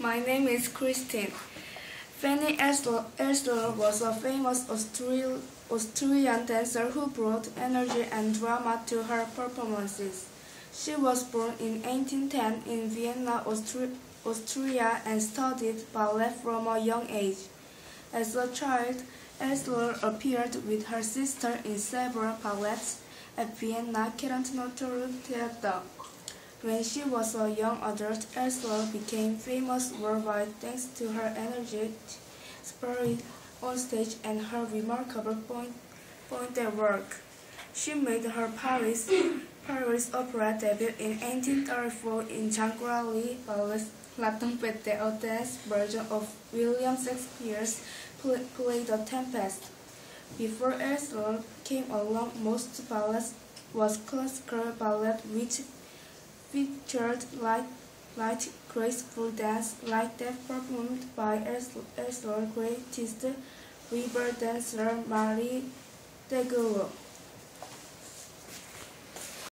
My name is Christine. Fanny Elsler was a famous Austrian dancer who brought energy and drama to her performances. She was born in 1810 in Vienna, Austria, and studied ballet from a young age. As a child, Elsler appeared with her sister in several ballets at Vienna Krankentheater Theater. When she was a young adult, Elsler became famous worldwide thanks to her energetic spirit on stage and her remarkable pointed work. She made her Paris opera debut in 1834 in Changrali Ballet's La Tempête, a dance version of William Shakespeare's play The Tempest. Before Elsler came along, most ballets was classical ballet, which featured light, graceful dance like that performed by Elsler's greatest rival dancer Marie Degouloux.